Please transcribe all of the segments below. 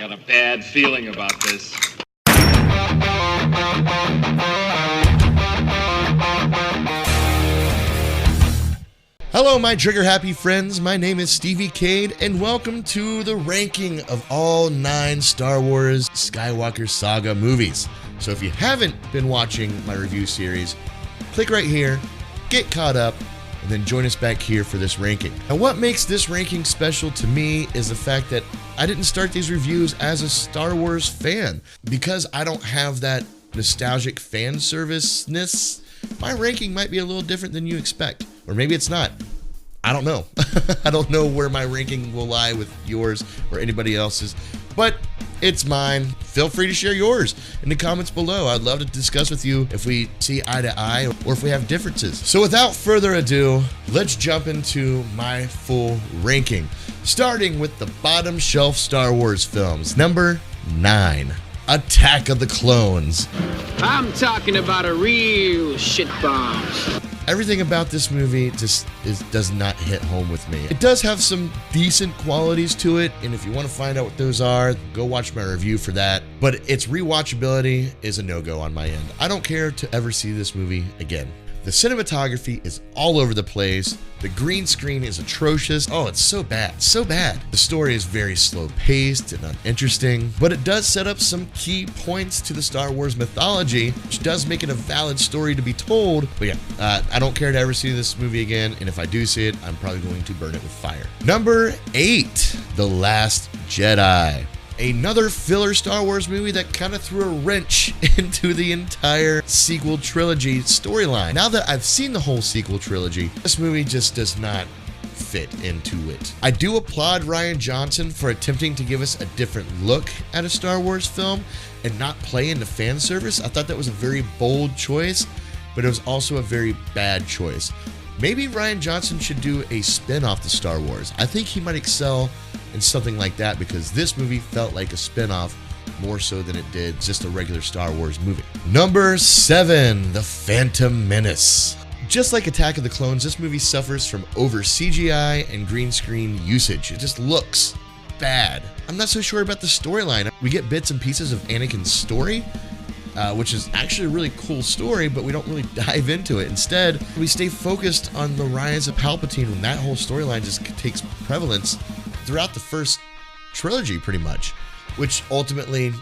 got a bad feeling about this. Hello, my trigger-happy friends. My name is Stevie Cade, and welcome to the ranking of all 9 Star Wars Skywalker Saga movies. So if you haven't been watching my review series, click right here, get caught up, and then join us back here for this ranking. Now, what makes this ranking special to me is the fact that I didn't start these reviews as a Star Wars fan. Because I don't have that nostalgic fan service-ness, my ranking might be a little different than you expect. Or maybe it's not. I don't know. I don't know where my ranking will lie with yours or anybody else's, but it's mine. Feel free to share yours in the comments below. I'd love to discuss with you if we see eye to eye or if we have differences. So without further ado, let's jump into my full ranking, starting with the bottom shelf Star Wars films. Number 9. Attack of the Clones. I'm talking about a real shit bomb. Everything about this movie just does not hit home with me. It does have some decent qualities to it, and if you want to find out what those are, go watch my review for that. But its rewatchability is a no-go on my end. I don't care to ever see this movie again. The cinematography is all over the place. The green screen is atrocious. Oh, it's so bad, so bad. The story is very slow-paced and uninteresting, but it does set up some key points to the Star Wars mythology, which does make it a valid story to be told. But yeah, I don't care to ever see this movie again, and if I do see it, I'm probably going to burn it with fire. Number 8, The Last Jedi. Another filler Star Wars movie that kind of threw a wrench into the entire sequel trilogy storyline. Now that I've seen the whole sequel trilogy, this movie just does not fit into it. I do applaud Rian Johnson for attempting to give us a different look at a Star Wars film and not play into fan service. I thought that was a very bold choice, but it was also a very bad choice. Maybe Rian Johnson should do a spin-off to Star Wars. I think he might excel in something like that because this movie felt like a spin-off more so than it did just a regular Star Wars movie. Number 7, The Phantom Menace. Just like Attack of the Clones, this movie suffers from over CGI and green screen usage. It just looks bad. I'm not so sure about the storyline. We get bits and pieces of Anakin's story, which is actually a really cool story, but we don't really dive into it. Instead, we stay focused on the rise of Palpatine, and that whole storyline just takes prevalence throughout the first trilogy, pretty much, which ultimately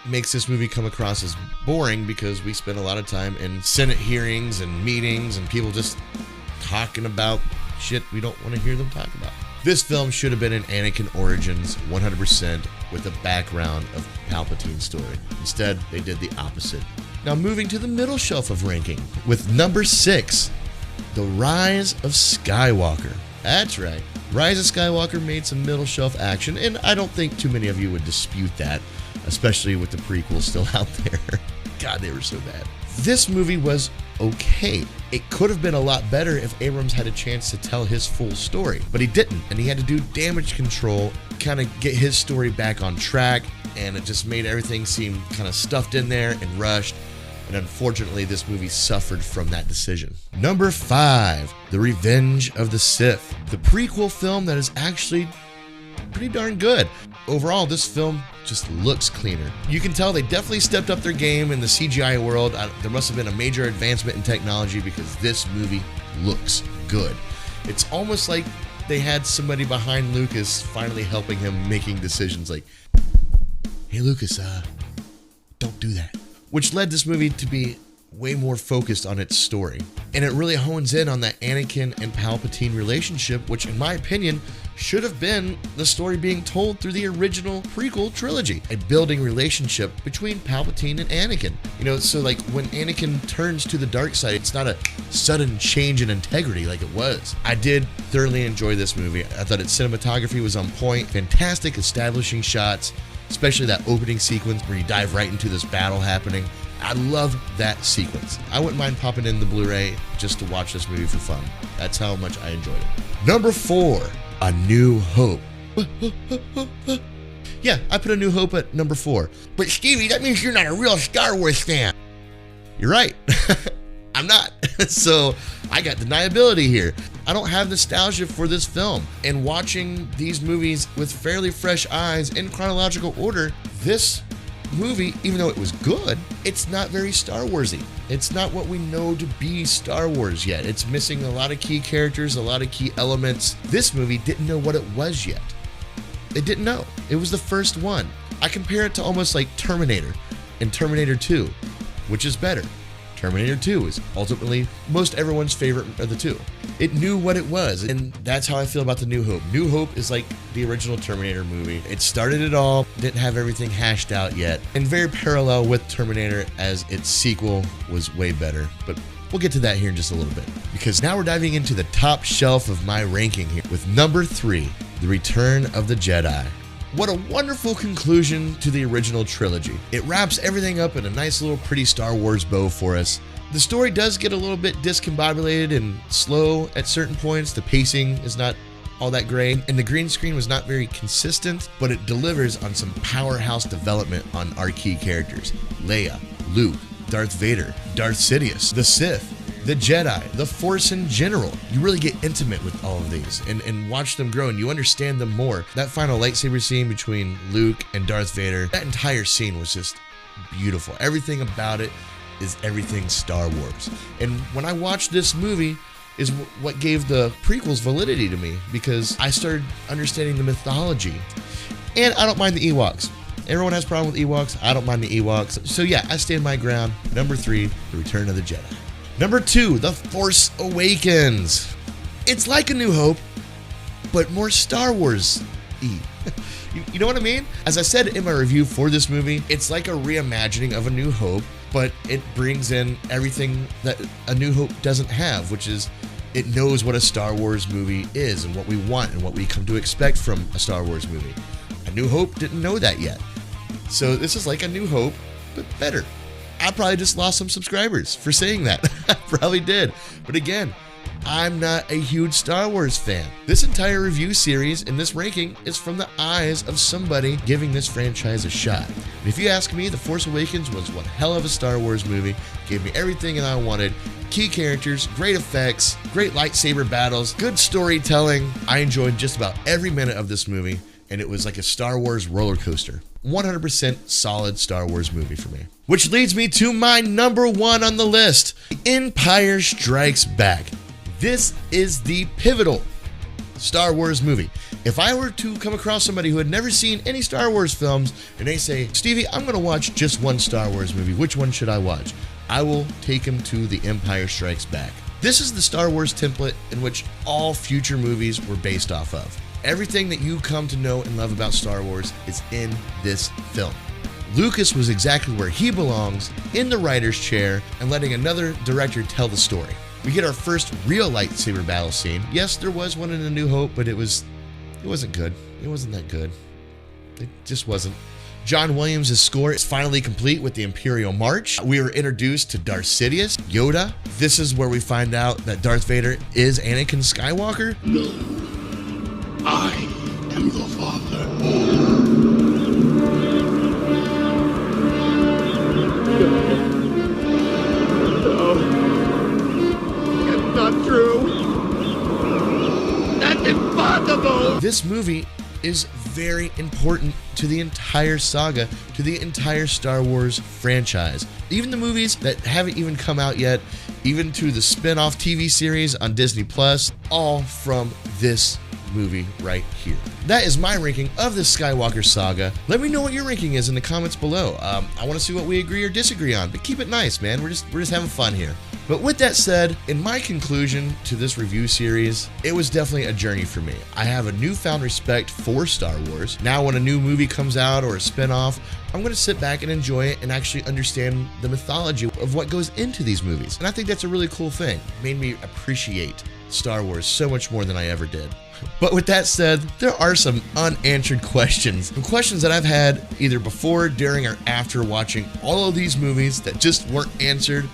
makes this movie come across as boring because we spend a lot of time in Senate hearings and meetings and people just talking about shit we don't want to hear them talk about. This film should have been an Anakin Origins 100% with a background of Palpatine's story. Instead, they did the opposite. Now moving to the middle shelf of ranking with number 6, The Rise of Skywalker. That's right. Rise of Skywalker made some middle shelf action, and I don't think too many of you would dispute that, especially with the prequel still out there. God, they were so bad. This movie was okay. It could have been a lot better if Abrams had a chance to tell his full story, but he didn't, and he had to do damage control, kind of get his story back on track, and it just made everything seem kind of stuffed in there and rushed, and unfortunately this movie suffered from that decision. Number 5, The Revenge of the Sith, the prequel film that is actually pretty darn good. Overall, this film just looks cleaner. You can tell they definitely stepped up their game in the CGI world. There must have been a major advancement in technology because this movie looks good. It's almost like they had somebody behind Lucas finally helping him making decisions like, hey Lucas, don't do that. Which led this movie to be way more focused on its story. And it really hones in on that Anakin and Palpatine relationship, which in my opinion should have been the story being told through the original prequel trilogy. A building relationship between Palpatine and Anakin. You know, so like when Anakin turns to the dark side, it's not a sudden change in integrity like it was. I did thoroughly enjoy this movie. I thought its cinematography was on point, fantastic establishing shots, especially that opening sequence where you dive right into this battle happening. I love that sequence. I wouldn't mind popping in the Blu-ray just to watch this movie for fun. That's how much I enjoyed it. Number 4, A New Hope. Yeah, I put A New Hope at number 4. But Stevie, that means you're not a real Star Wars fan. You're right. I'm not. So I got deniability here. I don't have nostalgia for this film. And watching these movies with fairly fresh eyes in chronological order, this movie, even though it was good, it's not very Star Warsy. It's not what we know to be Star Wars yet. It's missing a lot of key characters, a lot of key elements. This movie didn't know what it was yet. It didn't know. It was the first one. I compare it to almost like Terminator and Terminator 2, which is better. Terminator 2 is ultimately most everyone's favorite of the two. It knew what it was, and that's how I feel about the New Hope. New Hope is like the original Terminator movie. It started it all, didn't have everything hashed out yet, and very parallel with Terminator as its sequel was way better. But we'll get to that here in just a little bit, because now we're diving into the top shelf of my ranking here with number 3, The Return of the Jedi. What a wonderful conclusion to the original trilogy. It wraps everything up in a nice little pretty Star Wars bow for us. The story does get a little bit discombobulated and slow at certain points. The pacing is not all that great, and the green screen was not very consistent, but it delivers on some powerhouse development on our key characters. Leia, Luke, Darth Vader, Darth Sidious, the Sith, the Jedi, the Force in general. You really get intimate with all of these and watch them grow, and you understand them more. That final lightsaber scene between Luke and Darth Vader, that entire scene was just beautiful. Everything about it is everything Star Wars. And when I watched this movie is what gave the prequels validity to me, because I started understanding the mythology. And I don't mind the Ewoks. Everyone has a problem with Ewoks. I don't mind the Ewoks. So yeah, I stand my ground. Number 3, The Return of the Jedi. Number 2, The Force Awakens. It's like A New Hope, but more Star Wars-y. You know what I mean? As I said in my review for this movie, it's like a reimagining of A New Hope, but it brings in everything that A New Hope doesn't have, which is it knows what a Star Wars movie is and what we want and what we come to expect from a Star Wars movie. A New Hope didn't know that yet. So this is like A New Hope, but better. I probably just lost some subscribers for saying that. I probably did. But again, I'm not a huge Star Wars fan. This entire review series and this ranking is from the eyes of somebody giving this franchise a shot. And if you ask me, The Force Awakens was one hell of a Star Wars movie. Gave me everything that I wanted. Key characters, great effects, great lightsaber battles, good storytelling. I enjoyed just about every minute of this movie, and it was like a Star Wars roller coaster. 100% solid Star Wars movie for me. Which leads me to my number 1 on the list, Empire Strikes Back. This is the pivotal Star Wars movie. If I were to come across somebody who had never seen any Star Wars films and they say, Stevie, I'm going to watch just one Star Wars movie, which one should I watch? I will take him to The Empire Strikes Back. This is the Star Wars template in which all future movies were based off of. Everything that you come to know and love about Star Wars is in this film. Lucas was exactly where he belongs, in the writer's chair, and letting another director tell the story. We get our first real lightsaber battle scene. Yes, there was one in A New Hope, but it wasn't good. It wasn't that good. It just wasn't. John Williams' score is finally complete with the Imperial March. We were introduced to Darth Sidious, Yoda. This is where we find out that Darth Vader is Anakin Skywalker. No. I am your father. No. That's not true. That's impossible. This movie is very important to the entire saga, to the entire Star Wars franchise. Even the movies that haven't even come out yet, even to the spin-off TV series on Disney Plus, all from this movie right here. That is my ranking of the Skywalker Saga. Let me know what your ranking is in the comments below. I want to see what we agree or disagree on, but keep it nice, man. We're just having fun here. But with that said, in my conclusion to this review series, it was definitely a journey for me. I have a newfound respect for Star Wars. Now when a new movie comes out or a spin-off, I'm going to sit back and enjoy it and actually understand the mythology of what goes into these movies. And I think that's a really cool thing. It made me appreciate Star Wars so much more than I ever did. But with that said, there are some unanswered questions. Some questions that I've had either before, during, or after watching all of these movies that just weren't answered,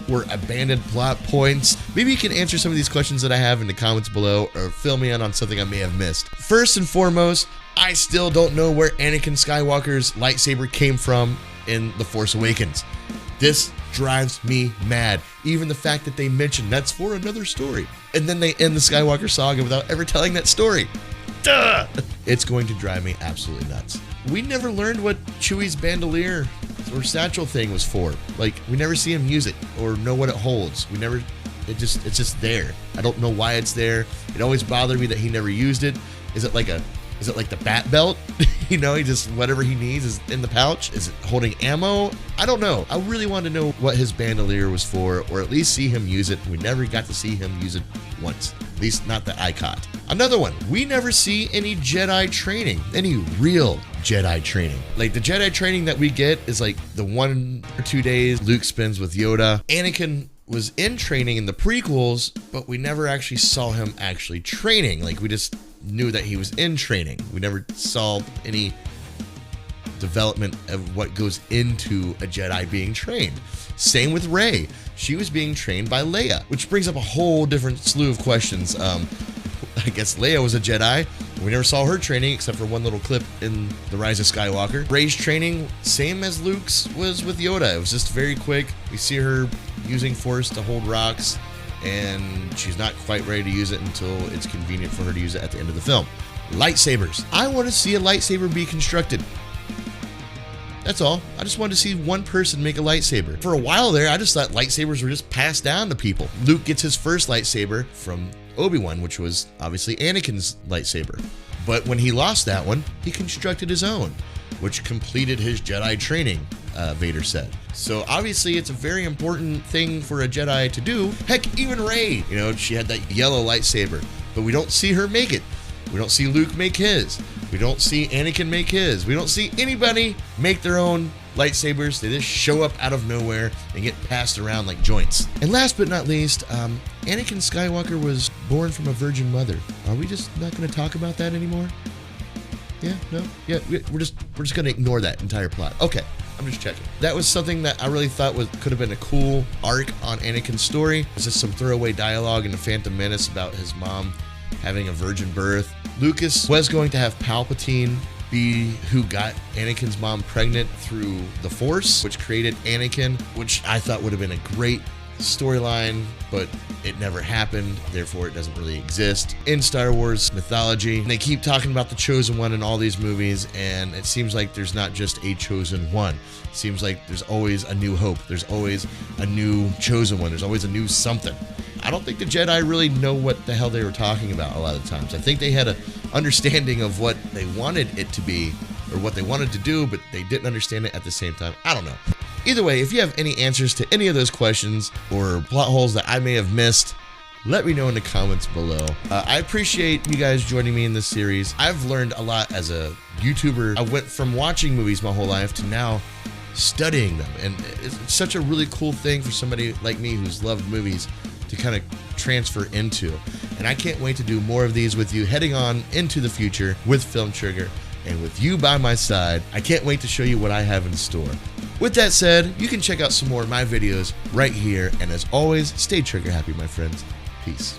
were abandoned plot points. Maybe you can answer some of these questions that I have in the comments below, or fill me in on something I may have missed. First and foremost, I still don't know where Anakin Skywalker's lightsaber came from in The Force Awakens. This drives me mad. Even the fact that they mention that's for another story. And then they end the Skywalker Saga without ever telling that story. Duh! It's going to drive me absolutely nuts. We never learned what Chewie's bandolier or satchel thing was for. Like, we never see him use it or know what it holds. It's just there. I don't know why it's there. It always bothered me that he never used it. Is it like the bat belt? You know, he just, whatever he needs is in the pouch. Is it holding ammo? I don't know. I really wanted to know what his bandolier was for, or at least see him use it. We never got to see him use it once. At least not that I caught. Another one, we never see any Jedi training, any real Jedi training. Like, the Jedi training that we get is like the 1 or 2 days Luke spends with Yoda. Anakin was in training in the prequels, but we never actually saw him actually training. Like, we just knew that he was in training. We never saw any development of what goes into a Jedi being trained. Same with Rey. She was being trained by Leia, which brings up a whole different slew of questions. I guess Leia was a Jedi. We never saw her training except for one little clip in The Rise of Skywalker. Rey's training, same as Luke's was with Yoda. It was just very quick. We see her using Force to hold rocks, and she's not quite ready to use it until it's convenient for her to use it at the end of the film. Lightsabers. I want to see a lightsaber be constructed. That's all. I just wanted to see one person make a lightsaber. For a while there, I just thought lightsabers were just passed down to people. Luke gets his first lightsaber from Obi-Wan, which was obviously Anakin's lightsaber. But when he lost that one, he constructed his own, which completed his Jedi training, Vader said. So obviously it's a very important thing for a Jedi to do. Heck, even Rey, you know, she had that yellow lightsaber, but we don't see her make it. We don't see Luke make his. We don't see Anakin make his. We don't see anybody make their own lightsabers. They just show up out of nowhere and get passed around like joints. And last but not least, Anakin Skywalker was born from a virgin mother. Are we just not going to talk about that anymore? Yeah, no, yeah, we're just going to ignore that entire plot. Okay, I'm just checking. That was something that I really thought could have been a cool arc on Anakin's story. There's just some throwaway dialogue in the Phantom Menace about his mom having a virgin birth. Lucas was going to have Palpatine be who got Anakin's mom pregnant through the Force, which created Anakin, which I thought would have been a great storyline, but it never happened, therefore it doesn't really exist in Star Wars mythology. And they keep talking about the Chosen One in all these movies, and it seems like there's not just a Chosen One. It seems like there's always a new hope. There's always a new Chosen One. There's always a new something. I don't think the Jedi really know what the hell they were talking about a lot of times. I think they had an understanding of what they wanted it to be or what they wanted to do, but they didn't understand it at the same time. I don't know. Either way, if you have any answers to any of those questions or plot holes that I may have missed, let me know in the comments below. I appreciate you guys joining me in this series. I've learned a lot as a YouTuber. I went from watching movies my whole life to now studying them. And it's such a really cool thing for somebody like me who's loved movies to kind of transfer into. And I can't wait to do more of these with you heading on into the future with Film Trigger and with you by my side. I can't wait to show you what I have in store. With that said, you can check out some more of my videos right here. And as always, stay trigger happy, my friends. Peace.